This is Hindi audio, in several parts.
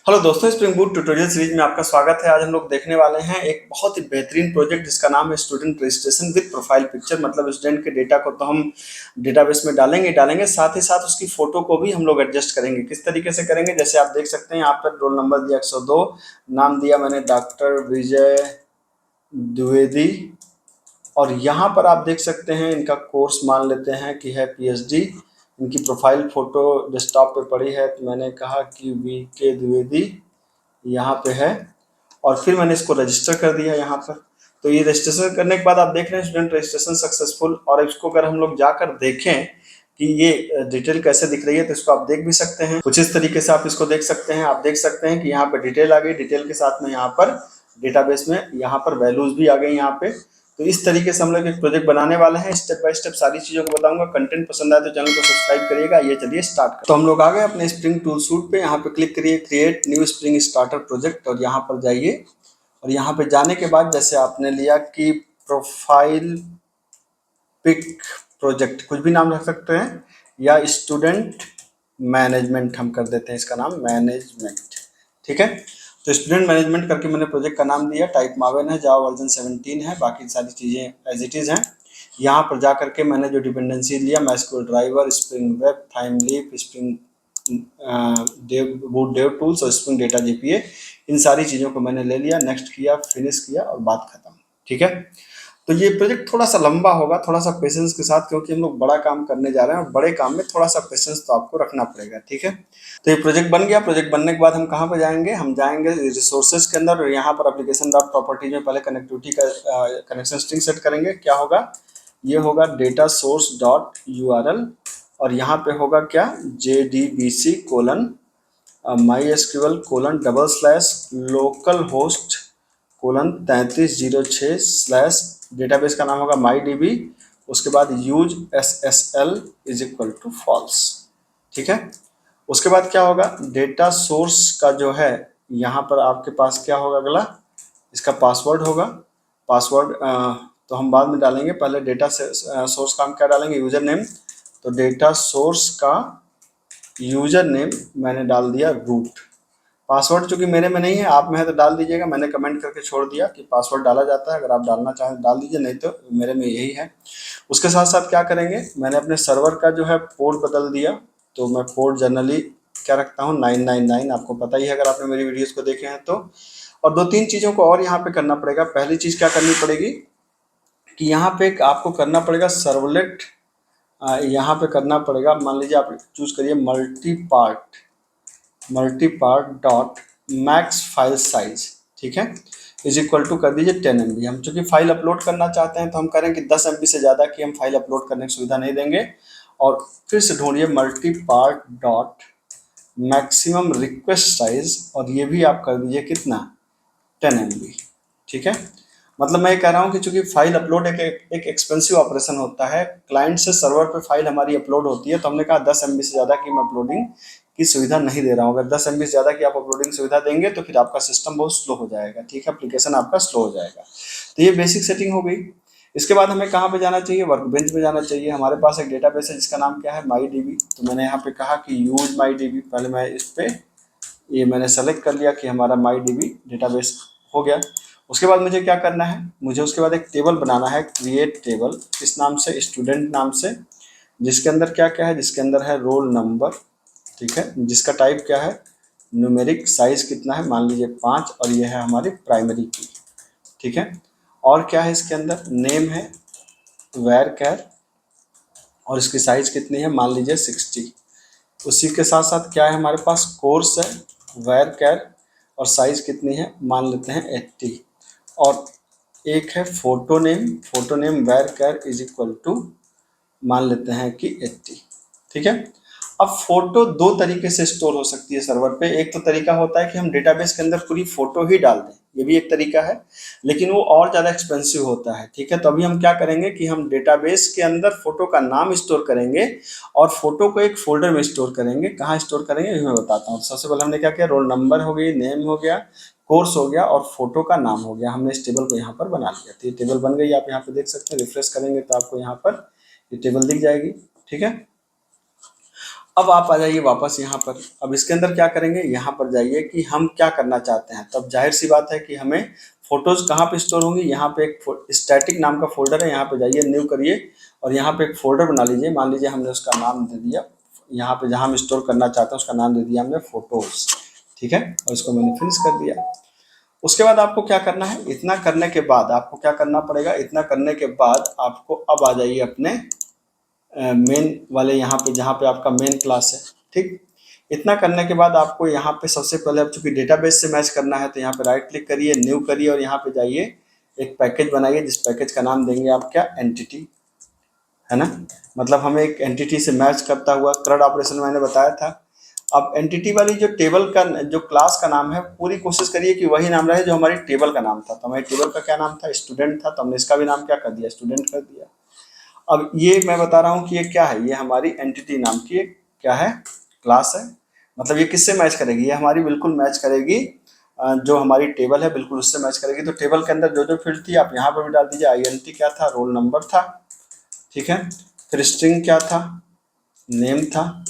हेलो दोस्तों, स्प्रिंग बूट ट्यूटोरियल सीरीज में आपका स्वागत है। आज हम लोग देखने वाले हैं एक बहुत ही बेहतरीन प्रोजेक्ट जिसका नाम है student registration with profile picture. मतलब स्टूडेंट के डेटा को तो हम डेटाबेस में डालेंगे, साथ ही साथ उसकी फोटो को भी हम लोग एडजस्ट करेंगे। किस तरीके से करेंगे, जैसे आप देख सकते हैं यहाँ पर रोल नंबर दिया 102, नाम दिया मैंने डॉक्टर विजय द्विवेदी, और यहाँ पर आप देख सकते हैं इनका कोर्स मान लेते हैं कि है पीएचडी। इनकी प्रोफाइल फोटो डेस्कटॉप पे पड़ी है, तो मैंने कहा कि वी के द्विवेदी यहाँ पे है, और फिर मैंने इसको रजिस्टर कर दिया यहाँ पर। तो ये रजिस्ट्रेशन करने के बाद आप देख रहे हैं स्टूडेंट रजिस्ट्रेशन सक्सेसफुल। और इसको अगर हम लोग जाकर देखें कि ये डिटेल कैसे दिख रही है, तो इसको आप देख भी सकते हैं। कुछ इस तरीके से आप इसको देख सकते हैं। आप देख सकते हैं कि यहाँ पर डिटेल आ गई, डिटेल के साथ में यहाँ पर डेटाबेस में यहाँ पर वैल्यूज भी आ गई यहाँ पे। तो इस तरीके से हम लोग एक प्रोजेक्ट बनाने वाले हैं। स्टेप बाय स्टेप सारी चीजों को बताऊंगा। कंटेंट पसंद आए तो चैनल को सब्सक्राइब करिएगा। ये चलिए स्टार्ट करते हैं। तो हम लोग आ गए अपने स्प्रिंग टूल सूट पे। यहाँ पे क्लिक करिए create new spring starter project, और यहाँ पर जाइए। और यहाँ पे जाने के बाद जैसे आपने लिया कि प्रोफाइल पिक प्रोजेक्ट, कुछ भी नाम रख सकते हैं, या स्टूडेंट मैनेजमेंट हम कर देते हैं इसका नाम मैनेजमेंट। ठीक है, तो स्टूडेंट मैनेजमेंट करके मैंने प्रोजेक्ट का नाम दिया। टाइप मावेन है, जावा वर्जन 17 है, बाकी सारी चीज़ें एज इट इज़ हैं। यहाँ पर जा करके मैंने जो डिपेंडेंसी लिया, MySQL driver, spring web, thymeleaf, spring boot dev tools और स्प्रिंग डेटा जेपीए, इन सारी चीज़ों को मैंने ले लिया, नेक्स्ट किया, फिनिश किया और बात खत्म। ठीक है, तो ये प्रोजेक्ट थोड़ा सा लंबा होगा, थोड़ा सा पेशेंस के साथ, क्योंकि हम लोग बड़ा काम करने जा रहे हैं और बड़े काम में थोड़ा सा पेशेंस तो आपको रखना पड़ेगा। ठीक है, तो ये प्रोजेक्ट बन गया। प्रोजेक्ट बनने के बाद हम कहाँ पर जाएंगे, हम जाएंगे रिसोर्सेज के अंदर, और यहाँ पर एप्लीकेशन डॉट प्रॉपर्टीज में पहले कनेक्टिविटी का कनेक्शन स्ट्रिंग सेट करेंगे। क्या होगा, ये होगा डेटा सोर्स डॉट यूआरएल, और यहाँ पे होगा क्या, JDBC colon MySQL colon double slash localhost कोलन 3306 स्लैश डेटाबेस का नाम होगा MyDB, उसके बाद use SSL is equal to false. ठीक है, उसके बाद क्या होगा, डेटा सोर्स का जो है यहाँ पर आपके पास क्या होगा, अगला इसका पासवर्ड होगा। पासवर्ड तो हम बाद में डालेंगे, पहले डेटा सोर्स का हम क्या डालेंगे, यूजर नेम। तो डेटा सोर्स का यूजर नेम मैंने डाल दिया रूट। पासवर्ड चूंकि मेरे में नहीं है, आप में है तो डाल दीजिएगा। मैंने कमेंट करके छोड़ दिया कि पासवर्ड डाला जाता है, अगर आप डालना चाहें तो डाल दीजिए, नहीं तो मेरे में यही है। उसके साथ साथ क्या करेंगे, मैंने अपने सर्वर का जो है पोर्ट बदल दिया। तो मैं पोर्ट जनरली क्या रखता हूँ, 999, आपको पता ही है अगर आपने मेरी वीडियोज़ को देखे हैं तो। और दो तीन चीज़ों को और यहाँ पे करना पड़ेगा। पहली चीज़ क्या करनी पड़ेगी कि यहाँ पे आपको करना पड़ेगा सर्वलेट, यहाँ पे करना पड़ेगा, मान लीजिए आप चूज करिए multi part dot max file size. ठीक है, इज इक्वल टू कर दीजिए 10 MB। हम चूंकि फाइल अपलोड करना चाहते हैं तो हम करें कि 10 MB से ज़्यादा की हम फाइल अपलोड करने की सुविधा नहीं देंगे। और फिर से ढूंढिए multi part dot maximum request size, और ये भी आप कर दीजिए कितना, 10 MB। ठीक है, मतलब मैं ये कह रहा हूँ कि चूंकि फाइल अपलोड एक एक्सपेंसिव ऑपरेशन होता है, क्लाइंट से सर्वर पे फाइल हमारी अपलोड होती है, तो हमने कहा 10 MB से ज़्यादा की मैं अपलोडिंग की सुविधा नहीं दे रहा हूँ। अगर 10 MB से ज़्यादा की आप अपलोडिंग सुविधा देंगे तो फिर आपका सिस्टम बहुत स्लो हो जाएगा। ठीक है, एप्लीकेशन आपका स्लो हो जाएगा। तो ये बेसिक सेटिंग हो गई। इसके बाद हमें कहाँ पे जाना चाहिए, वर्कबेंच में जाना चाहिए। हमारे पास एक डेटाबेस है जिसका नाम क्या है, MyDB। तो मैंने यहाँ पे कहा कि यूज MyDB, पहले मैं इस पे ये मैंने सेलेक्ट कर लिया कि हमारा MyDB डेटाबेस हो गया। उसके बाद मुझे क्या करना है, मुझे उसके बाद एक टेबल बनाना है, क्रिएट टेबल, इस नाम से, स्टूडेंट नाम से, जिसके अंदर क्या क्या है, जिसके अंदर है रोल नंबर। ठीक है, जिसका टाइप क्या है, न्यूमेरिक, साइज कितना है, मान लीजिए 5, और ये है हमारी प्राइमरी की। ठीक है, और क्या है इसके अंदर, नेम है वेर कैर, और इसकी साइज कितनी है, मान लीजिए 60। उसी के साथ साथ क्या है, हमारे पास कोर्स है वेर कैर, और साइज कितनी है, मान लेते हैं 80। और एक है photo name varchar is equal to, मान लेते हैं कि 80। ठीक है, अब फोटो दो तरीके से स्टोर हो सकती है सर्वर पे। एक तो तरीका होता है कि हम डेटाबेस के अंदर पूरी फोटो ही डाल दें, ये भी एक तरीका है, लेकिन वो और ज़्यादा एक्सपेंसिव होता है। ठीक है, तो अभी हम क्या करेंगे कि हम डेटाबेस के अंदर फोटो का नाम स्टोर करेंगे और फोटो को एक फोल्डर में स्टोर करेंगे। कहाँ स्टोर करेंगे ये मैं बताता हूँ। सबसे पहले हमने क्या किया, रोल नंबर हो गई, नेम हो गया, कोर्स हो गया, और फोटो का नाम हो गया। हमने इस टेबल को यहाँ पर बना लिया। तो ये टेबल बन गई, आप यहाँ पे देख सकते हैं। रिफ्रेश करेंगे तो आपको यहाँ पर ये टेबल दिख जाएगी। ठीक है, अब आप आ जाइए वापस यहाँ पर। अब इसके अंदर क्या करेंगे, यहाँ पर जाइए कि हम क्या करना चाहते हैं। तब जाहिर सी बात है कि हमें फोटोज कहाँ पे स्टोर होंगी, यहाँ पे एक स्टैटिक नाम का फोल्डर है, यहाँ पे जाइए न्यू करिए और यहाँ पे एक फोल्डर बना लीजिए। मान लीजिए हमने उसका नाम दे दिया, यहाँ पे जहाँ हम स्टोर करना चाहते हैं उसका नाम दे दिया हमने फोटोज, ठीक है, और इसको मैंने फिनिश कर दिया। उसके बाद आपको क्या करना है, इतना करने के बाद आपको क्या करना पड़ेगा, इतना करने के बाद आपको अब आ जाइए अपने मेन वाले यहाँ पे, जहाँ पे आपका मेन क्लास है, ठीक। इतना करने के बाद आपको यहाँ पे सबसे पहले, अब चूंकि डेटाबेस से मैच करना है तो यहाँ पे राइट क्लिक करिए, न्यू करिए और यहाँ पे जाइए एक पैकेज बनाइए, जिस पैकेज का नाम देंगे आप क्या, एंटिटी, है ना। मतलब हमें एक एंटिटी से मैच करता हुआ CRUD ऑपरेशन मैंने बताया था। अब एंटिटी वाली जो टेबल का, जो क्लास का नाम है, पूरी कोशिश करिए कि वही नाम रहे जो हमारी टेबल का नाम था। तो हमारी टेबल का क्या नाम था, स्टूडेंट था, तो हमने इसका भी नाम क्या कर दिया, स्टूडेंट कर दिया। अब ये मैं बता रहा हूँ कि ये क्या है, ये हमारी एंटिटी नाम की एक क्या है, क्लास है। मतलब ये किससे मैच करेगी, ये हमारी बिल्कुल मैच करेगी, जो हमारी टेबल है बिल्कुल उससे मैच करेगी। तो टेबल के अंदर जो जो फील्ड थी आप यहाँ पर भी डाल दीजिए। INT क्या था, रोल नंबर था, ठीक है। फिर स्ट्रिंग क्या था, नेम था।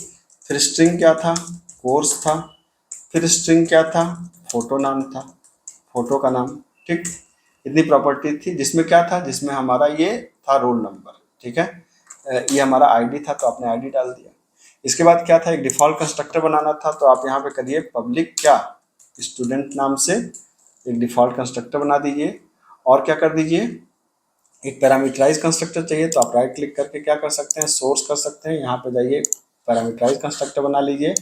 फिर स्ट्रिंग क्या था, कोर्स था। फिर स्ट्रिंग क्या था, फोटो नाम था, फोटो का नाम, ठीक। इतनी प्रॉपर्टी थी, जिसमें क्या था, जिसमें हमारा ये था रोल नंबर, ठीक है। ये हमारा आईडी था तो आपने आईडी डाल दिया। इसके बाद क्या था, एक डिफॉल्ट कंस्ट्रक्टर बनाना था, तो आप यहाँ पे करिए पब्लिक क्या, स्टूडेंट नाम से एक डिफॉल्ट कंस्ट्रक्टर बना दीजिए। और क्या कर दीजिए, एक पैरामीटराइज कंस्ट्रक्टर चाहिए, तो आप राइट क्लिक करके क्या कर सकते हैं, सोर्स कर सकते हैं। यहाँ पे जाइए पैरामीटराइज कंस्ट्रक्टर बना लीजिए,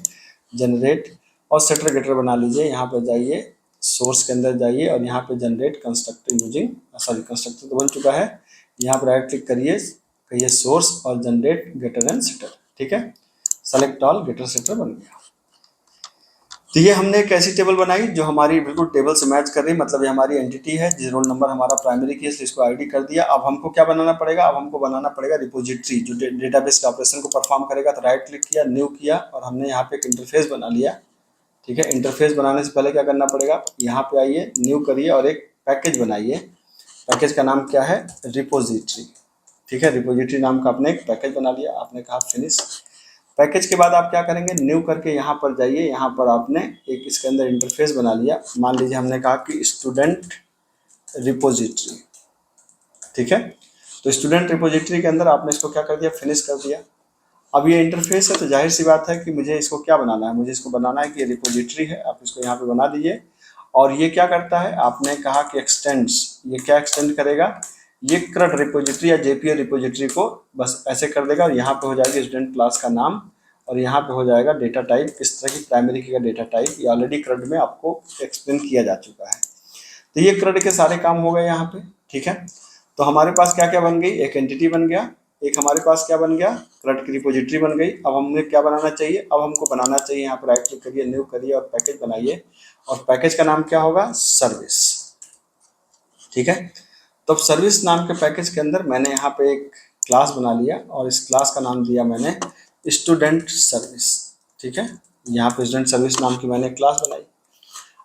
जनरेट, और सेटर गेटर बना लीजिए। यहाँ पे जाइए सोर्स के अंदर जाइए और यहाँ पे generate constructor using, sorry constructor तो बन चुका है। यहाँ पर राइट क्लिक करिए, कहिए सोर्स और जनरेट गेटर एंड सेटर, ठीक है। सेलेक्ट ऑल, गेटर सेटर बन गया। तो ये हमने एक ऐसी टेबल बनाई जो हमारी बिल्कुल टेबल से मैच कर रही, मतलब ये हमारी एंटिटी है, जिस रोल नंबर हमारा प्राइमरी की है इसलिए इसको आईडी कर दिया। अब हमको क्या बनाना पड़ेगा, अब हमको बनाना पड़ेगा रिपोजिटरी जो डेटाबेस के ऑपरेशन को परफॉर्म करेगा। तो राइट क्लिक किया, न्यू किया और हमने यहाँ पे एक इंटरफेस बना लिया, ठीक है। इंटरफेस बनाने से पहले क्या करना पड़ेगा, यहाँ पे आइए, न्यू करिए और एक पैकेज बनाइए। पैकेज का नाम क्या है, रिपोजिटरी, ठीक है। रिपोजिटरी नाम का आपने एक पैकेज बना लिया, आपने कहा फिनिश। पैकेज के बाद आप क्या करेंगे, न्यू करके यहाँ पर जाइए, यहाँ पर आपने एक इसके अंदर इंटरफेस बना लिया। मान लीजिए हमने कहा कि स्टूडेंट रिपोजिटरी, ठीक है। तो स्टूडेंट रिपोजिटरी के अंदर आपने इसको क्या कर दिया, फिनिश कर दिया। अब ये इंटरफेस है तो जाहिर सी बात है कि मुझे इसको क्या बनाना है, मुझे इसको बनाना है कि ये रिपोजिटरी है, आप इसको यहाँ पे बना दीजिए। और ये क्या करता है, आपने कहा कि एक्सटेंड्स, ये क्या एक्सटेंड करेगा, ये CRUD रिपोजिटरी या JPA रिपोजिटरी को बस ऐसे कर देगा और यहाँ पे हो जाएगा स्टूडेंट क्लास का नाम और यहाँ पे हो जाएगा डेटा टाइप, इस तरह की प्राइमरी की का डेटा टाइप। ये ऑलरेडी CRUD में आपको एक्सप्लेन किया जा चुका है। तो ये CRUD के सारे काम हो गए यहाँ पे, ठीक है। तो हमारे पास क्या क्या बन गई, एक एंटिटी बन गया, एक हमारे पास क्या बन गया, CRUD की रिपोजिटरी बन गई। अब हमें क्या बनाना चाहिए, अब हमको बनाना चाहिए, यहाँ पर राइट क्लिक करिए, न्यू करिए और पैकेज बनाइए। और पैकेज का नाम क्या होगा, सर्विस, ठीक है। तो अब सर्विस नाम के पैकेज के अंदर मैंने यहाँ पे एक क्लास बना लिया और इस क्लास का नाम दिया मैंने स्टूडेंट सर्विस, ठीक है। यहाँ पे स्टूडेंट सर्विस नाम की मैंने क्लास बनाई।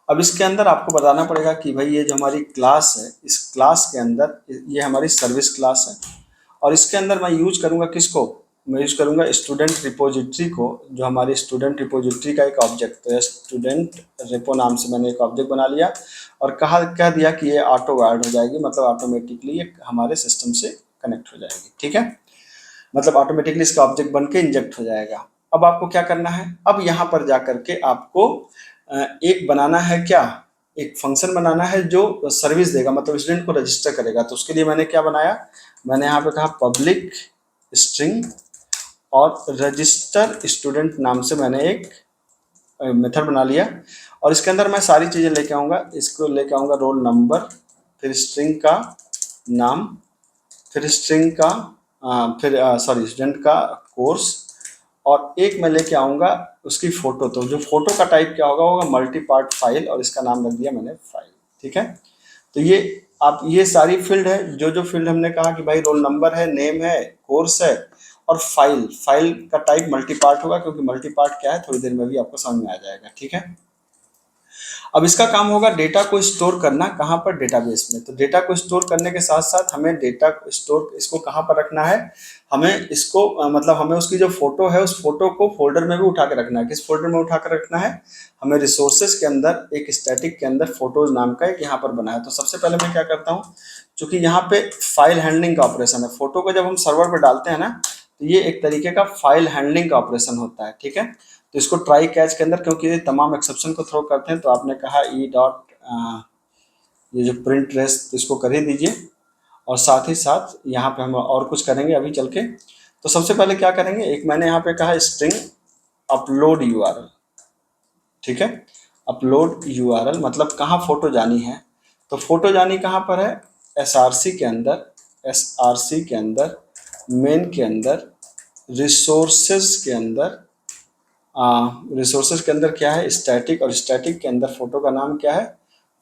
अब इसके अंदर आपको बताना पड़ेगा कि भाई ये जो हमारी क्लास है, इस क्लास के अंदर ये हमारी सर्विस क्लास है और इसके अंदर मैं यूज करूँगा किसको, मैं यूज करूँगा स्टूडेंट रिपोजिटरी को, जो हमारी स्टूडेंट रिपोजिटरी का एक ऑब्जेक्ट, तो स्टूडेंट रिपो नाम से मैंने एक ऑब्जेक्ट बना लिया और कह दिया कि ये ऑटो ऐड हो जाएगी, मतलब ऑटोमेटिकली ये हमारे सिस्टम से कनेक्ट हो जाएगी, ठीक है। मतलब ऑटोमेटिकली इसका ऑब्जेक्ट बन के इंजेक्ट हो जाएगा। अब आपको क्या करना है, अब यहाँ पर जा करके आपको एक बनाना है क्या, एक फंक्शन बनाना है जो सर्विस देगा, मतलब स्टूडेंट को रजिस्टर करेगा। तो उसके लिए मैंने क्या बनाया, मैंने यहाँ पे कहा पब्लिक स्ट्रिंग और रजिस्टर स्टूडेंट नाम से मैंने एक मेथड बना लिया और इसके अंदर मैं सारी चीज़ें लेके आऊँगा। इसको लेके आऊँगा रोल नंबर, फिर स्ट्रिंग का नाम, फिर स्ट्रिंग का फिर सॉरी स्टूडेंट का कोर्स और एक मैं लेके आऊँगा उसकी फ़ोटो। तो जो फोटो का टाइप क्या होगा मल्टी पार्ट फाइल और इसका नाम रख दिया मैंने फाइल, ठीक है। तो ये आप ये सारी फील्ड है, जो जो फील्ड हमने कहा कि भाई रोल नंबर है, नेम है, कोर्स है और फाइल का टाइप मल्टी पार्ट होगा, क्योंकि मल्टी पार्ट क्या है थोड़ी देर में भी आपको समझ में आ जाएगा, ठीक है। अब इसका काम होगा डेटा को स्टोर करना, कहाँ पर, डेटाबेस में। तो डेटा को स्टोर करने के साथ साथ हमें डेटा को स्टोर इसको कहाँ पर रखना है, हमें इसको मतलब हमें उसकी जो फोटो है उस फोटो को फोल्डर में भी उठा के रखना है। किस फोल्डर में उठा कर रखना है, हमें रिसोर्सेज के अंदर एक स्टैटिक के अंदर फोटोज नाम का एक यहाँ पर बना है। तो सबसे पहले मैं क्या करता हूँ, चूंकि यहाँ पे फाइल हैंडलिंग का ऑपरेशन है, फोटो को जब हम सर्वर पर डालते हैं ना तो ये एक तरीके का फाइल हैंडलिंग का ऑपरेशन होता है, ठीक है। तो इसको ट्राई कैच के अंदर, क्योंकि ये तमाम एक्सेप्शन को थ्रो करते हैं, तो आपने कहा ई डॉट ये जो प्रिंट रेस तो इसको कर ही दीजिए। और साथ ही साथ यहाँ पे हम और कुछ करेंगे अभी चल के। तो सबसे पहले क्या करेंगे, एक मैंने यहाँ पे कहा स्ट्रिंग अपलोड यूआरएल, ठीक है। अपलोड यूआरएल मतलब कहाँ फोटो जानी है, तो फोटो जानी कहाँ पर है, एसआरसी के अंदर, एसआरसी के अंदर, मेन के अंदर, रिसोर्सेज के अंदर। रिसोर्सेज के अंदर क्या है, स्टैटिक, और स्टैटिक के अंदर फोटो का नाम क्या है,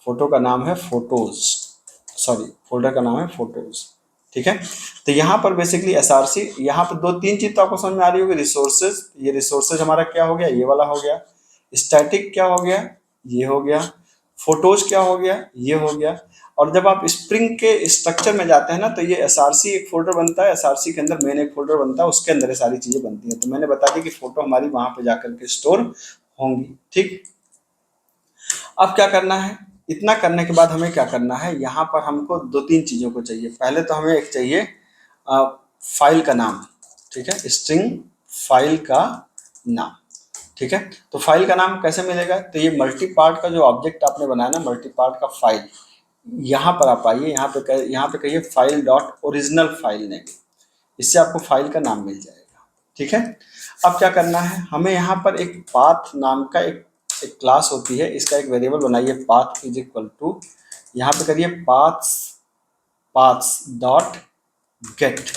फोटो का नाम है फोटोज, सॉरी फोल्डर का नाम है फोटोज, ठीक है। तो यहाँ पर बेसिकली एसआरसी, यहाँ पर दो तीन चीज तो आपको समझ में आ रही होगी, रिसोर्सेज, ये रिसोर्सेज हमारा क्या हो गया, ये वाला हो गया, स्टैटिक क्या हो गया, ये हो गया, फोटोज क्या हो गया, ये हो गया। और जब आप स्प्रिंग के स्ट्रक्चर में जाते हैं ना तो ये एसआरसी एक फोल्डर बनता है, एसआरसी के अंदर मेन एक फोल्डर बनता है, उसके अंदर ये सारी चीजें बनती हैं। तो मैंने बता दी कि फोटो हमारी वहां पे जाकर के स्टोर होंगी, ठीक। अब क्या करना है, इतना करने के बाद हमें क्या करना है, यहाँ पर हमको दो तीन चीजों को चाहिए। पहले तो हमें एक चाहिए फाइल का नाम, ठीक है, स्ट्रिंग फाइल का नाम, ठीक है। तो फाइल का नाम कैसे मिलेगा, तो ये मल्टी पार्ट का जो ऑब्जेक्ट आपने बनाया ना, मल्टी पार्ट का फाइल, यहाँ पर आप आइए, यहाँ पे कहिए file dot original file name, इससे आपको फाइल का नाम मिल जाएगा, ठीक है। अब क्या करना है, हमें यहाँ पर एक पाथ नाम का एक क्लास होती है, इसका एक वेरिएबल बनाइए, पाथ इज इक्वल टू, यहाँ पे करिए पाथ्स, पाथ्स डॉट गेट।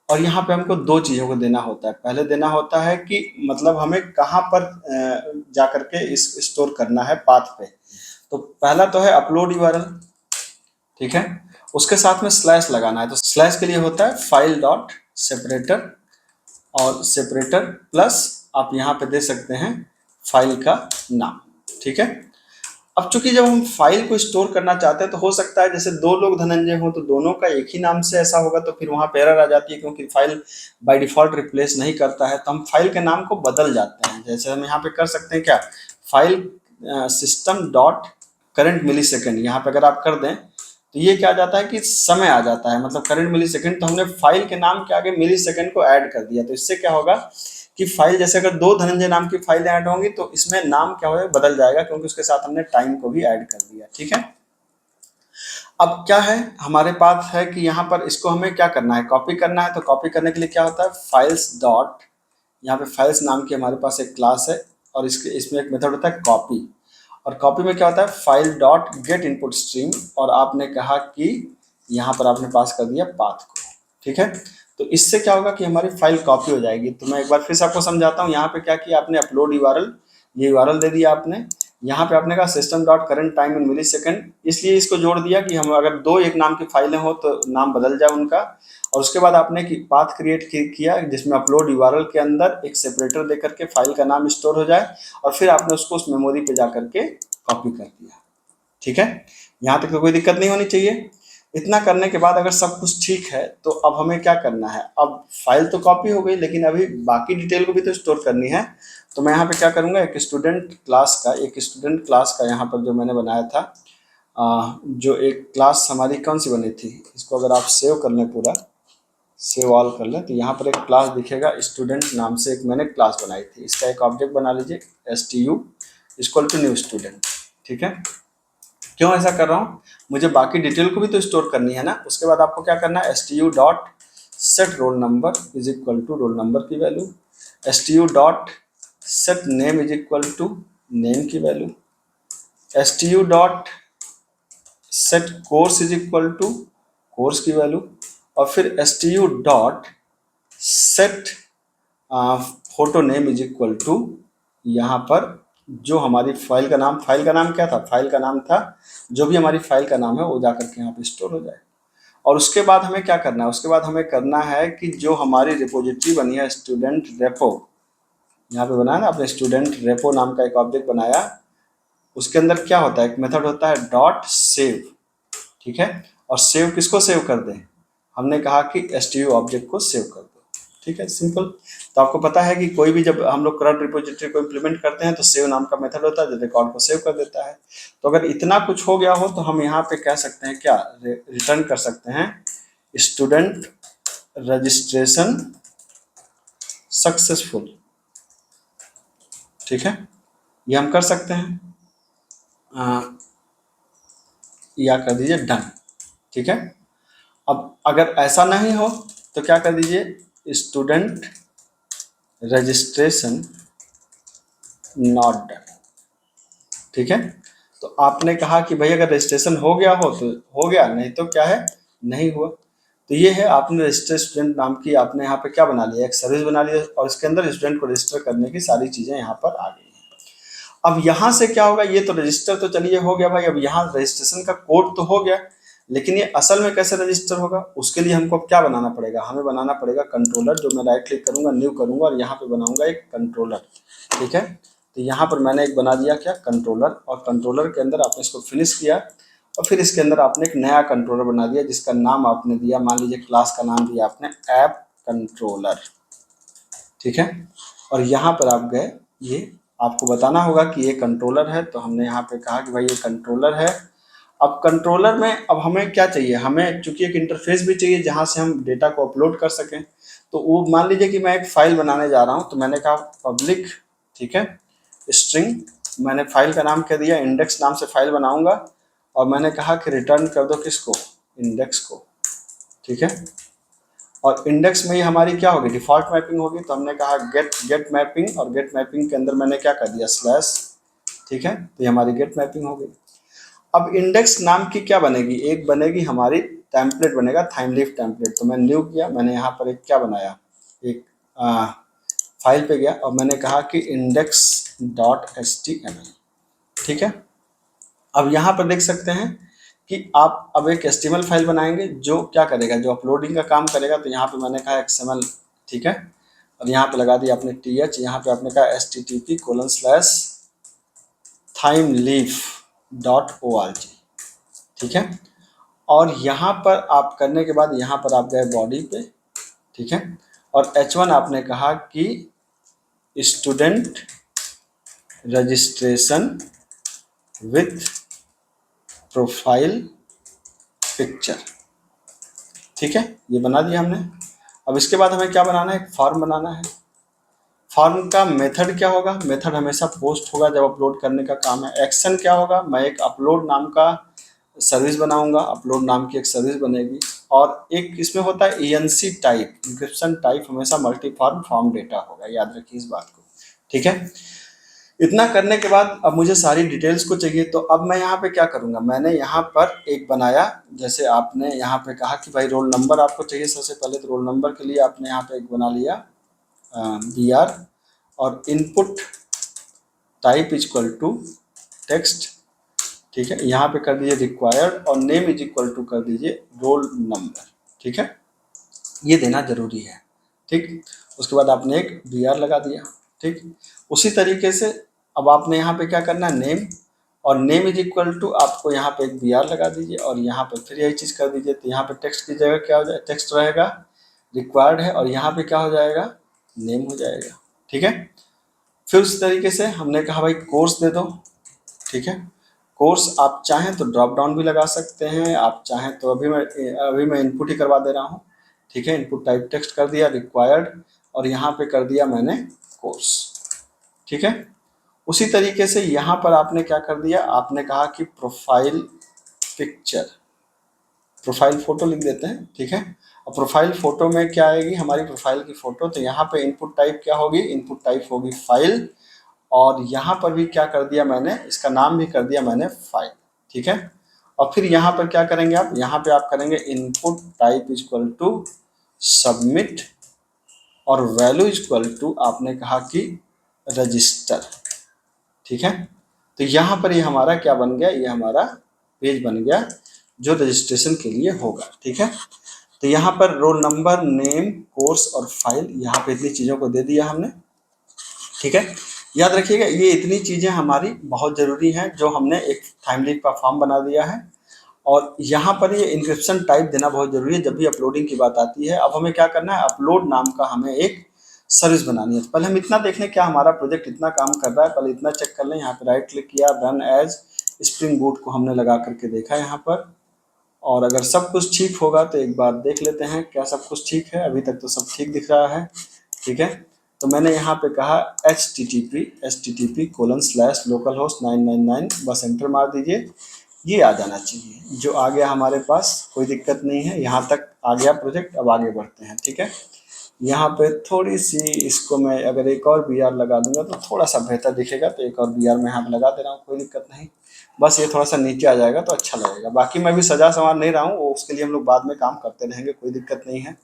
और यहाँ पे हमको दो चीज़ों को देना होता है। पहले देना होता है कि मतलब हमें कहाँ पर जा करके इस स्टोर करना है पाथ पे। तो पहला तो है अपलोड यूआरएल, ठीक है। उसके साथ में स्लैश लगाना है, तो स्लैश के लिए होता है फाइल डॉट सेपरेटर, और सेपरेटर प्लस आप यहाँ पे दे सकते हैं फाइल का नाम, ठीक है। अब चूंकि जब हम फाइल को स्टोर करना चाहते हैं तो हो सकता है जैसे दो लोग धनंजय हो तो दोनों का एक ही नाम से ऐसा होगा, तो फिर वहां पे एरर आ जाती है, क्योंकि फाइल बाय डिफॉल्ट रिप्लेस नहीं करता है। तो हम फाइल के नाम को बदल जाते हैं, जैसे हम यहाँ पे कर सकते हैं क्या, फाइल सिस्टम डॉट करंट मिली सेकेंड, यहाँ पे अगर आप कर दें तो ये क्या आ जाता है कि समय आ जाता है, मतलब करंट मिली सेकेंड। तो हमने फाइल के नाम के आगे मिली सेकेंड को ऐड कर दिया, तो इससे क्या होगा कि फाइल, जैसे अगर दो धनंजय नाम की फाइलें ऐड होंगी तो इसमें नाम क्या होगा, बदल जाएगा, क्योंकि उसके साथ हमने टाइम को भी ऐड कर दिया, ठीक है। अब क्या है हमारे पास है कि यहाँ पर इसको हमें क्या करना है, कॉपी करना है। तो कॉपी करने के लिए क्या होता है, फाइल्स डॉट, यहाँ पे फाइल्स नाम की हमारे पास एक क्लास है, और इसके इसमें एक मेथड होता है कॉपी। और कॉपी में क्या होता है, file dot gate input stream, और आपने कहा कि यहाँ पर आपने पास कर दिया पाथ को, ठीक है। तो इससे क्या होगा कि हमारी फाइल कॉपी हो जाएगी। तो मैं एक बार फिर से आपको समझाता हूँ, यहाँ पे क्या किया आपने, अपलोड यूआरएल, ये यूआरएल दे दिया आपने, यहाँ पे आपने कहा system dot current time in millisecond, इसलिए इसको जोड़ दिया कि हम अगर दो एक नाम की फाइलें हो तो नाम बदल जाए उनका। और उसके बाद आपने पाथ क्रिएट किया जिसमें अपलोड यूआरएल के अंदर एक सेपरेटर दे करके फाइल का नाम स्टोर हो जाए, और फिर आपने उसको उस मेमोरी पे जा करके कॉपी कर दिया, ठीक है। यहाँ तक तो कोई दिक्कत नहीं होनी चाहिए। इतना करने के बाद अगर सब कुछ ठीक है तो अब हमें क्या करना है, अब फाइल तो कॉपी हो गई लेकिन अभी बाकी डिटेल को भी तो स्टोर करनी है। तो मैं यहाँ पे क्या करूँगा, एक स्टूडेंट क्लास का यहाँ पर जो मैंने बनाया था, जो एक क्लास हमारी कौन सी बनी थी, इसको अगर आप सेव कर लें, पूरा सेव ऑल कर लें, तो यहाँ पर एक क्लास दिखेगा स्टूडेंट नाम से, एक मैंने क्लास बनाई थी, इसका एक ऑब्जेक्ट बना लीजिए STU equal to new student, ठीक है। क्यों ऐसा कर रहा हूँ, मुझे बाकी डिटेल को भी तो स्टोर करनी है ना। उसके बाद आपको क्या करना है, STU dot set roll number is equal to roll number की value, STU dot set name is equal to name की value, STU dot set course is equal to course की वैल्यू, और फिर STU dot set photo name is equal to, यहाँ पर जो हमारी फाइल का नाम क्या था, फाइल का नाम था, जो भी हमारी फाइल का नाम है वो जाकर के यहाँ पे स्टोर हो जाए। और उसके बाद हमें क्या करना है, उसके बाद हमें करना है कि जो हमारी रिपोजिटरी बनी है स्टूडेंट रेपो, यहाँ पे बनाया ना आपने, स्टूडेंट रेपो नाम का एक ऑब्जेक्ट बनाया, उसके अंदर क्या होता है, एक मेथड होता है डॉट सेव, ठीक है। और सेव किसको सेव कर दें, हमने कहा कि stु ऑब्जेक्ट को सेव कर दो, ठीक है, सिंपल। तो आपको पता है कि कोई भी जब हम लोग करंट रिपोजिटरी को इम्प्लीमेंट करते हैं तो सेव नाम का मेथड होता है जो रिकॉर्ड को सेव कर देता है। तो अगर इतना कुछ हो गया हो तो हम यहाँ पे कह सकते हैं क्या, रिटर्न कर सकते हैं स्टूडेंट रजिस्ट्रेशन सक्सेसफुल, ठीक है, ये हम कर सकते हैं, या कर दीजिए डन, ठीक है। अब अगर ऐसा नहीं हो तो क्या कर दीजिए स्टूडेंट रजिस्ट्रेशन नॉट डन, ठीक है। तो आपने कहा कि भाई अगर रजिस्ट्रेशन हो गया हो तो हो गया, नहीं तो क्या है, नहीं हुआ। तो ये है, आपने रजिस्टर स्टूडेंट नाम की आपने यहाँ पे क्या बना लिया, एक सर्विस बना लिया और इसके अंदर स्टूडेंट को रजिस्टर करने की सारी चीजें यहाँ पर आ गई हैं। अब यहाँ से क्या होगा, ये तो रजिस्टर तो चलिए हो गया भाई, अब यहाँ रजिस्ट्रेशन का कोड तो हो गया, लेकिन ये असल में कैसे रजिस्टर होगा, उसके लिए हमको क्या बनाना पड़ेगा, हमें बनाना पड़ेगा कंट्रोलर, जो मैं राइट क्लिक करूंगा न्यू करूंगा और यहाँ पे बनाऊंगा एक कंट्रोलर, ठीक है। तो यहाँ पर मैंने एक बना दिया क्या, कंट्रोलर, और कंट्रोलर के अंदर आपने इसको फिनिश किया और फिर इसके अंदर आपने एक नया कंट्रोलर बना दिया जिसका नाम आपने दिया, मान लीजिए क्लास का नाम दिया आपने ऐप कंट्रोलर, ठीक है। और यहाँ पर आप गए, ये आपको बताना होगा कि ये कंट्रोलर है, तो हमने यहाँ पे कहा कि भाई ये कंट्रोलर है। अब कंट्रोलर में अब हमें क्या चाहिए, हमें चूंकि एक इंटरफेस भी चाहिए जहाँ से हम डेटा को अपलोड कर सकें। तो वो मान लीजिए कि मैं एक फाइल बनाने जा रहा हूँ, तो मैंने कहा पब्लिक, ठीक है, स्ट्रिंग, मैंने फाइल का नाम कह दिया, इंडेक्स नाम से फाइल बनाऊंगा और मैंने कहा कि रिटर्न कर दो किसको, इंडेक्स को, ठीक है। और इंडेक्स में ही हमारी क्या होगी, डिफॉल्ट मैपिंग होगी, तो हमने कहा गेट मैपिंग, और गेट मैपिंग के अंदर मैंने क्या कर दिया, स्लैश, ठीक है। तो ये हमारी गेट मैपिंग हो गई। अब इंडेक्स नाम की क्या बनेगी, एक बनेगी हमारी टेम्पलेट बनेगा, थाइमलीफ टेम्पलेट। तो मैं न्यू किया, मैंने यहाँ पर एक क्या बनाया, एक फाइल पे गया और मैंने कहा कि index.html, ठीक है। अब यहाँ पर देख सकते हैं कि आप अब एक HTML फाइल बनाएंगे जो क्या करेगा, जो अपलोडिंग का काम करेगा। तो यहाँ पे मैंने कहा XML, ठीक है, और यहाँ पे लगा दिया आपने TH, यहाँ पे आपने कहा http://thimeleaf.org, ठीक है। और यहाँ पर आप करने के बाद यहाँ पर आप गए बॉडी पे, ठीक है, और H1 आपने कहा कि student registration with profile picture, ठीक है, ये बना दिया हमने। अब इसके बाद हमें क्या बनाना है, एक फॉर्म बनाना है। फॉर्म का मेथड क्या होगा, मेथड हमेशा पोस्ट होगा जब अपलोड करने का काम है। एक्शन क्या होगा, मैं एक अपलोड नाम का सर्विस बनाऊंगा, अपलोड नाम की एक सर्विस बनेगी। और एक इसमें होता है ENC टाइप, इंक्रिप्शन टाइप हमेशा मल्टी फॉर्म फॉर्म डेटा होगा, याद रखिए इस बात को, ठीक है। इतना करने के बाद अब मुझे सारी डिटेल्स को चाहिए, तो अब मैं यहाँ पे क्या करूँगा, मैंने यहाँ पर एक बनाया, जैसे आपने यहाँ पे कहा कि भाई रोल नंबर आपको चाहिए सबसे पहले, तो रोल नंबर के लिए आपने यहाँ पे एक बना लिया BR, और input type is equal to text, ठीक है, यहाँ पे कर दीजिए रिक्वायर्ड, और नेम इज इक्वल टू कर दीजिए रोल नंबर, ठीक है, ये देना जरूरी है, ठीक। उसके बाद आपने एक BR लगा दिया, ठीक। उसी तरीके से अब आपने यहाँ पे क्या करना है, नेम, और नेम इज इक्वल टू आपको यहाँ पे एक BR लगा दीजिए और यहाँ पे फिर यही चीज़ कर दीजिए। तो यहाँ पे टेक्स्ट की जगह क्या हो जाए, टेक्स्ट रहेगा, रिक्वायर्ड है, और यहाँ पे क्या हो जाएगा, नेम हो जाएगा, ठीक है। फिर उस तरीके से हमने कहा भाई कोर्स दे दो, ठीक है। कोर्स आप चाहें तो ड्रॉप डाउन भी लगा सकते हैं, आप चाहें तो अभी मैं इनपुट ही करवा दे रहा हूँ, ठीक है। इनपुट टाइप टेक्स्ट कर दिया, रिक्वायर्ड, और यहाँ पे कर दिया मैंने कोर्स, ठीक है। उसी तरीके से यहाँ पर आपने क्या कर दिया, आपने कहा कि प्रोफाइल पिक्चर, प्रोफाइल फोटो लिख देते हैं, ठीक है। और प्रोफाइल फोटो में क्या आएगी, हमारी प्रोफाइल की फोटो। तो यहाँ पे इनपुट टाइप क्या होगी, इनपुट टाइप होगी फाइल, और यहाँ पर भी क्या कर दिया मैंने, इसका नाम भी कर दिया मैंने फाइल, ठीक है। और फिर यहाँ पर क्या करेंगे आप, यहाँ पे आप करेंगे input type is equal to submit, और वैल्यू इज इक्वल टू आपने कहा कि रजिस्टर, ठीक है। तो यहाँ पर ये हमारा क्या बन गया, ये हमारा पेज बन गया जो रजिस्ट्रेशन के लिए होगा, ठीक है। तो यहाँ पर रोल नंबर, नेम, कोर्स और फाइल, यहाँ पे इतनी चीज़ों को दे दिया हमने, ठीक है। याद रखिएगा, ये इतनी चीज़ें हमारी बहुत ज़रूरी हैं जो हमने एक टाइमलीप का फॉर्म बना दिया है। और यहाँ पर ये इंक्रिप्शन टाइप देना बहुत ज़रूरी है जब भी अपलोडिंग की बात आती है। अब हमें क्या करना है, अपलोड नाम का हमें एक सर्विस बनानी है। तो पहले हम इतना देख लें क्या हमारा प्रोजेक्ट इतना काम कर रहा है, पहले इतना चेक कर लें। यहाँ पे राइट क्लिक किया, रन एज स्प्रिंग बूट को हमने लगा करके देखा यहाँ पर, और अगर सब कुछ ठीक होगा तो एक बार देख लेते हैं क्या सब कुछ ठीक है। अभी तक तो सब ठीक दिख रहा है, ठीक है। तो मैंने यहाँ पे कहा http://localhost 999, बस एंटर मार दीजिए। ये आ जाना चाहिए, जो आ गया हमारे पास, कोई दिक्कत नहीं है। यहाँ तक आ गया प्रोजेक्ट, अब आगे बढ़ते हैं, ठीक है। यहाँ पे थोड़ी सी इसको मैं अगर एक और बी आर लगा दूंगा तो थोड़ा सा बेहतर दिखेगा, तो एक और बी आर मैं यहाँ पे लगा दे रहा हूँ, कोई दिक्कत नहीं। बस ये थोड़ा सा नीचे आ जाएगा तो अच्छा लगेगा। बाकी मैं भी सजा संवार नहीं रहा हूँ, वो उसके लिए हम लोग बाद में काम करते रहेंगे, कोई दिक्कत नहीं है।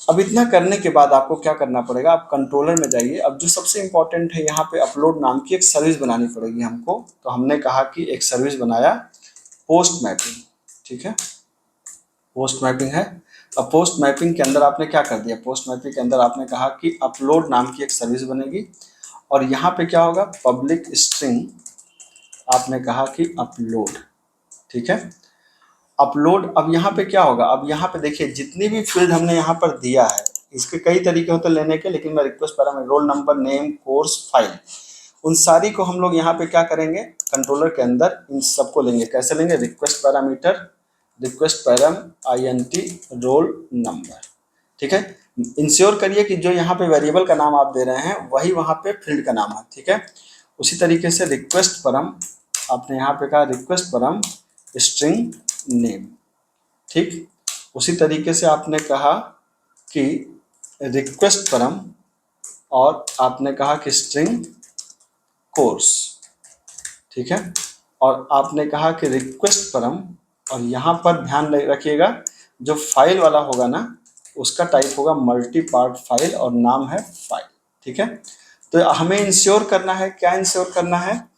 अब इतना करने के बाद आपको क्या करना पड़ेगा, आप कंट्रोलर में जाइए। अब जो सबसे इंपॉर्टेंट है, यहाँ पे अपलोड नाम की एक सर्विस बनानी पड़ेगी हमको। तो हमने कहा कि एक सर्विस बनाया पोस्ट मैपिंग, ठीक है, पोस्ट मैपिंग है। अब पोस्ट मैपिंग के अंदर आपने क्या कर दिया, पोस्ट मैपिंग के अंदर आपने कहा कि अपलोड नाम की एक सर्विस बनेगी, और यहाँ पे क्या होगा, पब्लिक स्ट्रिंग आपने कहा कि अपलोड, ठीक है, अपलोड। अब यहाँ पे क्या होगा, अब यहाँ पे देखिए जितनी भी फील्ड हमने यहाँ पर दिया है, इसके कई तरीके होते हैं लेने के, लेकिन मैं request parameter, roll number, name, course, file, उन सारी को हम लोग यहाँ पे क्या करेंगे, कंट्रोलर के अंदर इन सबको लेंगे। कैसे लेंगे, request parameter, request params INT roll number, ठीक है। इंश्योर करिए कि जो यहाँ पे वेरिएबल का नाम आप दे रहे हैं वही वहाँ पे फील्ड का नाम है, ठीक है। उसी तरीके से रिक्वेस्ट परम, आपने यहाँ पे कहा रिक्वेस्ट परम स्ट्रिंग नेम, ठीक। उसी तरीके से आपने कहा कि रिक्वेस्ट परम, और आपने कहा कि स्ट्रिंग कोर्स, ठीक है। और आपने कहा कि रिक्वेस्ट परम, और यहाँ पर ध्यान रखिएगा जो फाइल वाला होगा ना, उसका टाइप होगा मल्टी पार्ट फाइल और नाम है फाइल, ठीक है। तो हमें इंश्योर करना है, क्या इंश्योर करना है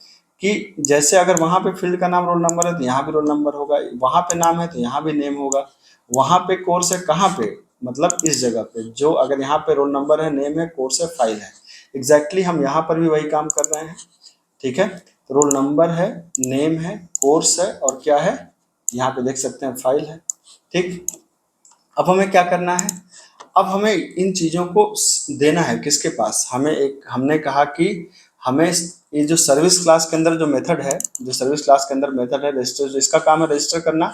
कि जैसे अगर वहाँ पे फील्ड का नाम रोल नंबर है तो यहाँ भी रोल नंबर होगा, वहाँ पे नाम है तो यहाँ भी नेम होगा, वहाँ पे कोर्स है, कहाँ पे, मतलब इस जगह पे, जो अगर यहाँ पे रोल नंबर है, नेम है, कोर्स है, फाइल है, एग्जैक्टली हम यहाँ पर भी वही काम कर रहे हैं, ठीक है। तो रोल नंबर है, नेम है, कोर्स है, और क्या है, यहाँ पे देख सकते हैं फाइल है, ठीक। अब हमें क्या करना है, अब हमें इन चीज़ों को देना है किसके पास, हमें एक, हमने कहा कि हमें ये जो सर्विस क्लास के अंदर जो मेथड है, जो सर्विस क्लास के अंदर मेथड है रजिस्टर, इसका काम है रजिस्टर करना,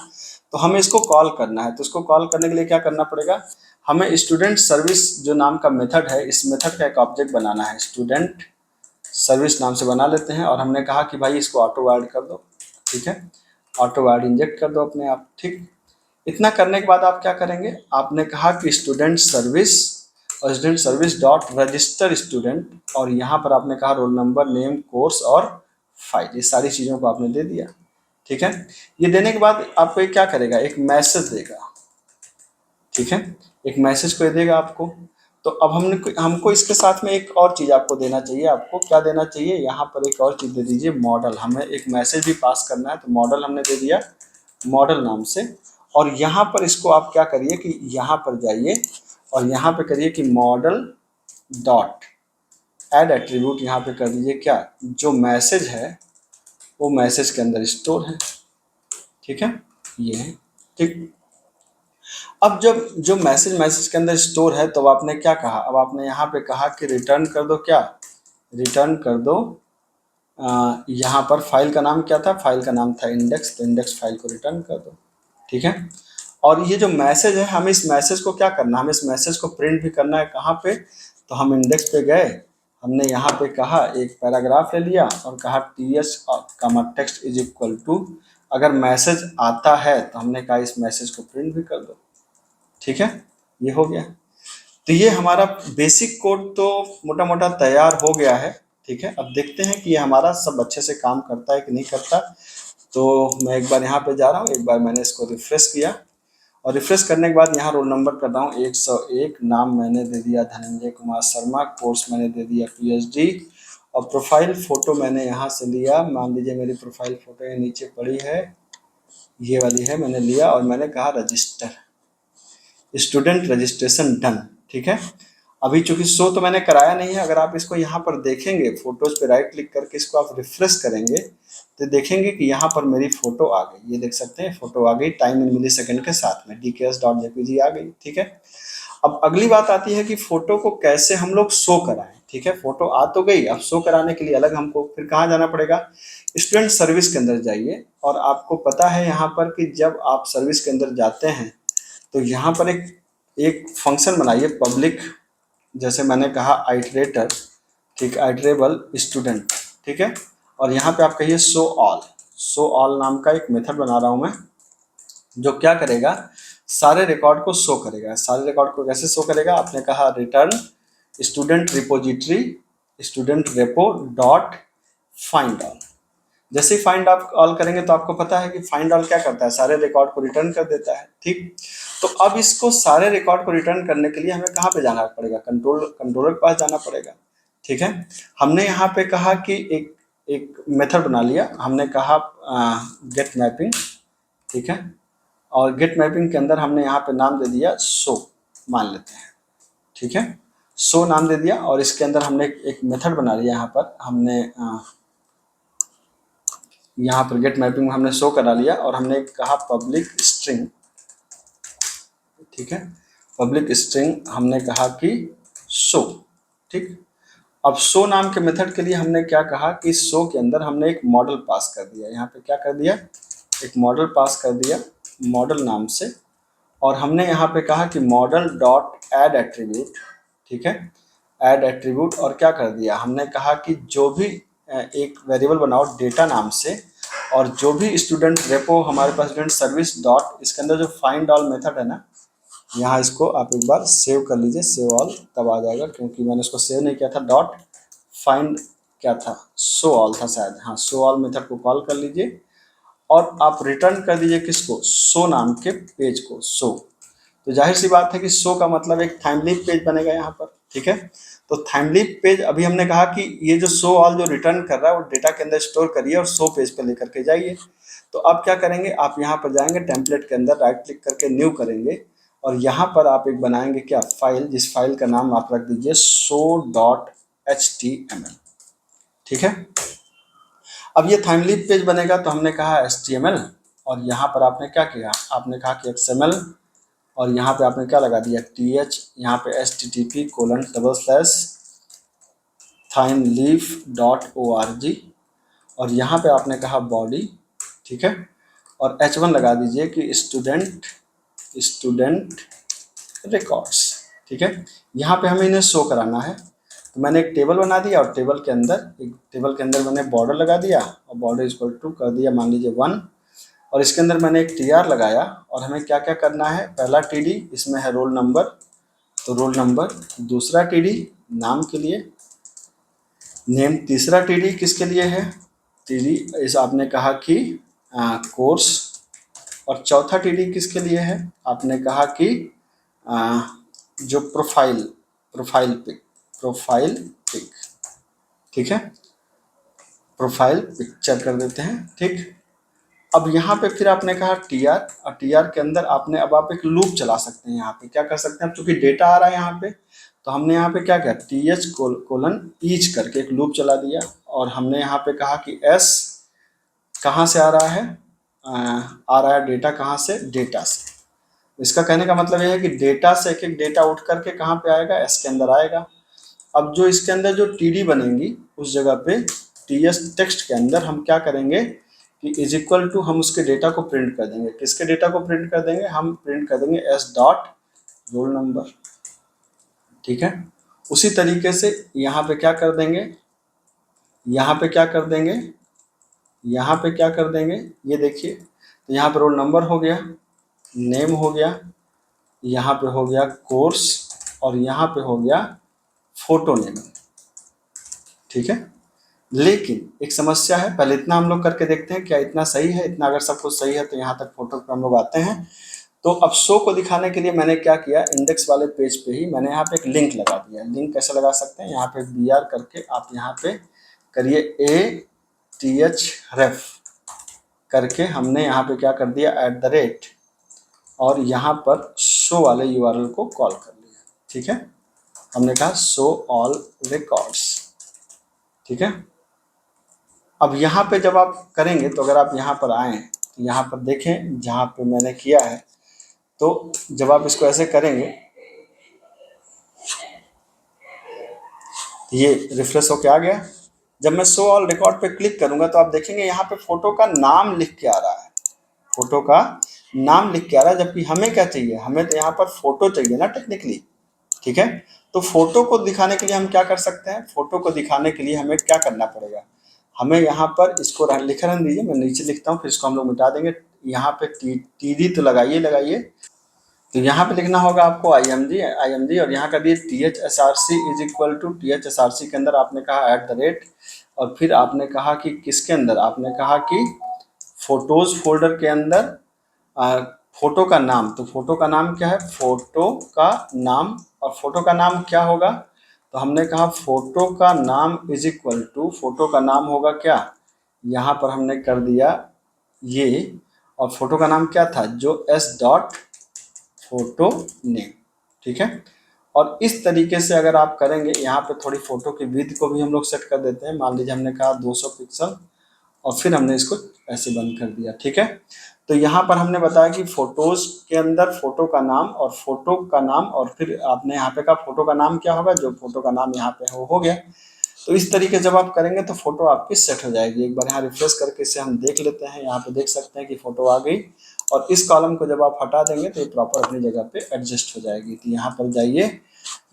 तो हमें इसको कॉल करना है। तो इसको कॉल करने के लिए क्या करना पड़ेगा, हमें स्टूडेंट सर्विस जो नाम का मेथड है, इस मेथड का एक ऑब्जेक्ट बनाना है, स्टूडेंट सर्विस नाम से बना लेते हैं। और हमने कहा कि भाई इसको ऑटो वाइड कर दो, ठीक है, ऑटो वाइड इंजेक्ट कर दो अपने आप, ठीक। इतना करने के बाद आप क्या करेंगे, आपने कहा कि स्टूडेंट सर्विस, और student service dot register student, और यहाँ पर आपने कहा रोल नंबर, नेम, कोर्स और फाइल, ये सारी चीज़ों को आपने दे दिया, ठीक है। ये देने के बाद आपको ये क्या करेगा, एक मैसेज देगा, ठीक है, एक मैसेज को देगा आपको। तो अब हमको इसके साथ में एक और चीज़ आपको देना चाहिए, आपको क्या देना चाहिए, यहाँ पर एक और चीज़ दे दीजिए, मॉडल। हमें एक मैसेज भी पास करना है, तो मॉडल हमने दे दिया, मॉडल नाम से। और यहाँ पर इसको आप क्या करिए कि यहाँ पर जाइए और यहाँ पे करिए कि मॉडल डॉट ऐड एट्रीब्यूट, यहाँ पे कर दीजिए क्या, जो मैसेज है वो मैसेज के अंदर स्टोर है, ठीक है, ये है, ठीक। अब जब जो मैसेज के अंदर स्टोर है, तो आपने क्या कहा, अब आपने यहाँ पे कहा कि रिटर्न कर दो, क्या, रिटर्न कर दो, यहाँ पर फाइल का नाम क्या था, फाइल का नाम था इंडेक्स, तो इंडेक्स फाइल को रिटर्न कर दो, ठीक है। और ये जो मैसेज है, हमें इस मैसेज को क्या करना, हमें इस मैसेज को प्रिंट भी करना है, कहाँ पे, तो हम इंडेक्स पे गए, हमने यहाँ पे कहा एक पैराग्राफ ले लिया और कहा TS comma text is equal to, अगर मैसेज आता है तो हमने कहा इस मैसेज को प्रिंट भी कर दो, ठीक है, ये हो गया। तो ये हमारा बेसिक कोड तो मोटा मोटा तैयार हो गया है, ठीक है। अब देखते हैं कि ये हमारा सब अच्छे से काम करता है कि नहीं करता। तो मैं एक बार यहाँ पे जा रहा हूँ, एक बार मैंने इसको रिफ्रेश किया, और रिफ्रेश करने के बाद यहाँ रोल नंबर कर रहा हूँ 101, नाम मैंने दे दिया धनंजय कुमार शर्मा, कोर्स मैंने दे दिया PhD, और प्रोफाइल फ़ोटो मैंने यहाँ से लिया, मान लीजिए मेरी प्रोफाइल फ़ोटो ये नीचे पड़ी है, ये वाली है, मैंने लिया और मैंने कहा रजिस्टर, स्टूडेंट रजिस्ट्रेशन डन, ठीक है। अभी चूंकि शो तो मैंने कराया नहीं है, अगर आप इसको यहाँ पर देखेंगे फोटोज पे राइट क्लिक करके इसको आप रिफ्रेश करेंगे तो देखेंगे कि यहाँ पर मेरी फोटो आ गई। ये देख सकते हैं फोटो आ गई टाइम इन मिली सेकेंड के साथ में dks.jpg आ गई। ठीक है, अब अगली बात आती है कि फोटो को कैसे हम लोग शो कराएं। ठीक है, फोटो आ तो गई, अब शो कराने के लिए अलग हमको फिर कहाँ जाना पड़ेगा, स्टूडेंट सर्विस के अंदर जाइए। और आपको पता है यहाँ पर कि जब आप सर्विस के अंदर जाते हैं तो यहाँ पर एक फंक्शन बनाइए पब्लिक, जैसे मैंने क्या आइटरेटर, ठीक, आइटरेबल स्टूडेंट। ठीक है, और यहाँ पे आप कहिए शो ऑल नाम का एक मेथड बना रहा हूँ मैं, जो क्या करेगा, सारे रिकॉर्ड को शो करेगा। सारे रिकॉर्ड को कैसे शो करेगा, आपने कहा return student repository student repo dot find all. जैसे ही फाइंड आप ऑल करेंगे तो आपको पता है कि फाइंड ऑल क्या करता है, सारे रिकॉर्ड को रिटर्न कर देता है। ठीक, तो अब इसको सारे रिकॉर्ड को रिटर्न करने के लिए हमें कहाँ पे जाना पड़ेगा, कंट्रोलर के पास जाना पड़ेगा। ठीक है, हमने यहाँ पे कहा कि एक मेथड बना लिया, हमने कहा गेट मैपिंग। ठीक है, और गेट मैपिंग के अंदर हमने यहाँ पे नाम दे दिया शो, मान लेते हैं। ठीक है, शो नाम दे दिया, और इसके अंदर हमने एक मेथड बना लिया। यहाँ पर हमने यहाँ पर गेट मैपिंग में हमने शो करा लिया, और हमने कहा पब्लिक स्ट्रिंग। ठीक है, पब्लिक स्ट्रिंग हमने कहा कि शो। ठीक, अब शो नाम के मेथड के लिए हमने क्या कहा कि शो के अंदर हमने एक मॉडल पास कर दिया। यहाँ पे क्या कर दिया, एक मॉडल पास कर दिया मॉडल नाम से, और हमने यहाँ पे कहा कि मॉडल डॉट एड एट्रीब्यूट। ठीक है, एड एट्रीब्यूट, और क्या कर दिया, हमने कहा कि जो भी एक वेरिएबल बनाओ डेटा नाम से, और जो भी स्टूडेंट रेपो हमारे पास स्टूडेंट सर्विस डॉट, इसके अंदर जो फाइंड ऑल मेथड है ना, यहाँ इसको आप एक बार सेव कर लीजिए, सेव ऑल तब आ जाएगा, क्योंकि मैंने इसको सेव नहीं किया था। डॉट फाइंड क्या था, शो ऑल था शायद, हाँ, शो ऑल मेथड को कॉल कर लीजिए, और आप रिटर्न कर दीजिए किसको, शो नाम के पेज को, शो। तो जाहिर सी बात है कि शो का मतलब एक थाइमलीप पेज बनेगा यहाँ पर। ठीक है, तो थाइमलीप पेज अभी हमने कहा कि ये जो शो ऑल जो रिटर्न कर रहा है वो डेटा के अंदर स्टोर करिए और शो पेज पे लेकर के जाइए। तो अब क्या करेंगे, आप यहाँ पर जाएंगे टेम्पलेट के अंदर, राइट क्लिक करके न्यू करेंगे, और यहाँ पर आप एक बनाएंगे क्या, फाइल, जिस फाइल का नाम आप रख दीजिए show.html। ठीक है, अब ये थाइमलीप पेज बनेगा, तो हमने कहा HTML, और यहाँ पर आपने क्या किया, आपने कहा कि XML, और यहाँ पे आपने क्या लगा दिया TH, यहाँ पे http://thymeleaf.org, और यहाँ पे आपने कहा बॉडी। ठीक है, और H1 लगा दीजिए कि स्टूडेंट रिकॉर्ड्स। ठीक है, यहाँ पे हमें इन्हें शो कराना है, तो मैंने एक टेबल बना दिया, और टेबल के अंदर मैंने बॉर्डर लगा दिया, और बॉर्डर इक्वल टू कर दिया मान लीजिए 1, और इसके अंदर मैंने एक TR लगाया, और हमें क्या क्या करना है, पहला TD इसमें है रोल नंबर, तो रोल नंबर, दूसरा TD नाम के लिए, नेम, तीसरा TD किसके लिए है, TD इस आपने कहा कि कोर्स, और चौथा TD किसके लिए है, आपने कहा कि जो प्रोफाइल पिक। ठीक है, प्रोफाइल पिक्चर कर देते हैं। ठीक, अब यहाँ पे फिर आपने कहा TR, और TR के अंदर आपने अब आप एक लूप चला सकते हैं। यहाँ पे क्या कर सकते हैं, अब चूंकि डेटा आ रहा है यहाँ पे, तो हमने यहाँ पे क्या किया, TH::ईच करके एक लूप चला दिया, और हमने यहाँ पे कहा कि S कहाँ से आ रहा है, आ रहा है डेटा कहाँ से, डेटा से। इसका कहने का मतलब यह है कि डेटा से एक एक डेटा उठ करके कहाँ पे आएगा, S के अंदर आएगा। अब जो इसके अंदर जो TD बनेंगी उस जगह पे TS टेक्स्ट के अंदर हम क्या करेंगे कि इज इक्वल टू, हम उसके डेटा को प्रिंट कर देंगे। किसके डेटा को प्रिंट कर देंगे, हम प्रिंट कर देंगे S डॉट रोल नंबर। ठीक है, उसी तरीके से यहाँ पे क्या कर देंगे, यहाँ पे क्या कर देंगे, यहाँ पे क्या कर देंगे, ये देखिए, तो यहाँ पे रोल नंबर हो गया, नेम हो गया, यहाँ पे हो गया कोर्स, और यहाँ पे हो गया फोटो नेम। ठीक है, लेकिन एक समस्या है, पहले इतना हम लोग करके देखते हैं क्या इतना सही है। इतना अगर सब कुछ सही है तो यहाँ तक फोटो पे हम लोग आते हैं। तो अब शो को दिखाने के लिए मैंने क्या किया, इंडेक्स वाले पेज पे ही मैंने यहाँ पे एक लिंक लगा दिया। लिंक कैसे लगा सकते हैं, यहाँ पे BR करके आप यहाँ पे करिए ATHREF करके, हमने यहाँ पे क्या कर दिया @ और यहाँ पर शो वाले URL को कॉल कर लिया। ठीक है, हमने कहा शो ऑल रिकॉर्ड्स, ठीक है। अब यहाँ पे जब आप करेंगे तो अगर आप यहाँ पर आए तो यहाँ पर देखें जहाँ पे मैंने किया है, तो जब आप इसको ऐसे करेंगे ये रिफ्रेश होके आ गया। जब मैं शो ऑल रिकॉर्ड पे क्लिक करूंगा तो आप देखेंगे यहाँ पे फोटो का नाम लिख के आ रहा है, फोटो का नाम लिख के आ रहा है, जबकि हमें क्या चाहिए, हमें तो यहाँ पर फोटो चाहिए ना टेक्निकली, ठीक है। तो फोटो को दिखाने के लिए हम क्या कर सकते हैं, फोटो को दिखाने के लिए हमें क्या करना पड़ेगा, हमें यहाँ पर इसको लिखा रहने दीजिए, मैं नीचे लिखता हूँ, फिर इसको हम लोग मिटा देंगे। यहाँ पे टीडी तो लगाइए, तो यहाँ पे लिखना होगा आपको IMG और यहाँ का दिए THSRC is equal to THSRC के अंदर आपने कहा @ और फिर आपने कहा कि किसके अंदर, आपने कहा कि फोटोज फोल्डर के अंदर फोटो का नाम, तो फोटो का नाम क्या है, फोटो का नाम, और फोटो का नाम क्या होगा, तो हमने कहा फोटो का नाम इज इक्वल टू, फोटो का नाम होगा क्या, यहाँ पर हमने कर दिया ये, और फोटो का नाम क्या था, जो S. फोटो नेम, ठीक है। और इस तरीके से अगर आप करेंगे, यहाँ पे थोड़ी फोटो की विड्थ को भी हम लोग सेट कर देते हैं, मान लीजिए हमने कहा 200 पिक्सल, और फिर हमने इसको ऐसे बंद कर दिया, ठीक है। तो यहाँ पर हमने बताया कि फोटोज के अंदर फोटो का नाम और फोटो का नाम, और फिर आपने यहाँ पे कहा फोटो का नाम क्या होगा, जो फोटो का नाम यहाँ पे हो गया। तो इस तरीके जब आप करेंगे तो फोटो आपकी सेट हो जाएगी। एक बार यहाँ रिफ्रेश करके इसे हम देख लेते हैं, यहाँ पे देख सकते हैं कि फोटो आ गई, और इस कॉलम को जब आप हटा देंगे तो ये प्रॉपर अपनी जगह पे एडजस्ट हो जाएगी। तो यहाँ पर जाइए,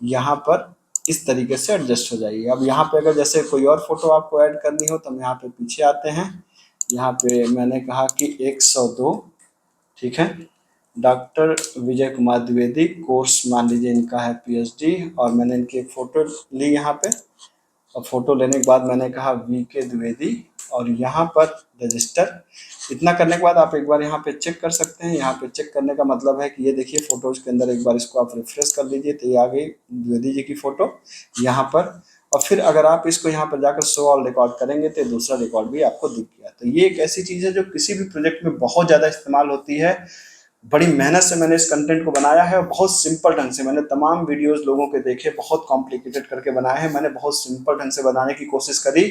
यहाँ पर इस तरीके से एडजस्ट हो जाइए। अब यहाँ पे अगर जैसे कोई और फोटो आपको ऐड करनी हो तो हम यहाँ पे पीछे आते हैं, यहाँ पे मैंने कहा कि 102, ठीक है, डॉक्टर विजय कुमार द्विवेदी, कोर्स मान लीजिए इनका है PhD, और मैंने इनकी एक फ़ोटो ली यहाँ पे, और फोटो लेने के बाद मैंने कहा VK द्विवेदी, और यहाँ पर रजिस्टर। इतना करने के बाद आप एक बार यहाँ पे चेक कर सकते हैं। यहाँ पे चेक करने का मतलब है कि ये देखिए फोटोज के अंदर एक बार इसको आप रिफ्रेश कर लीजिए तो ये आ गई द्विवेदी जी की फोटो यहाँ पर। और फिर अगर आप इसको यहाँ पर जाकर शो ऑल रिकॉर्ड करेंगे तो दूसरा रिकॉर्ड भी आपको दिख गया। तो ये एक ऐसी चीज़ है जो किसी भी प्रोजेक्ट में बहुत ज़्यादा इस्तेमाल होती है। बड़ी मेहनत से मैंने इस कंटेंट को बनाया है और बहुत सिंपल ढंग से, मैंने तमाम वीडियोस लोगों के देखे, बहुत कॉम्प्लिकेटेड करके बनाए हैं, मैंने बहुत सिंपल ढंग से बनाने की कोशिश करी।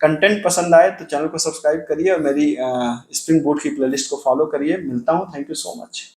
कंटेंट पसंद आए तो चैनल को सब्सक्राइब करिए और मेरी स्प्रिंग बूट की प्लेलिस्ट को फॉलो करिए। मिलता हूँ, थैंक यू सो मच।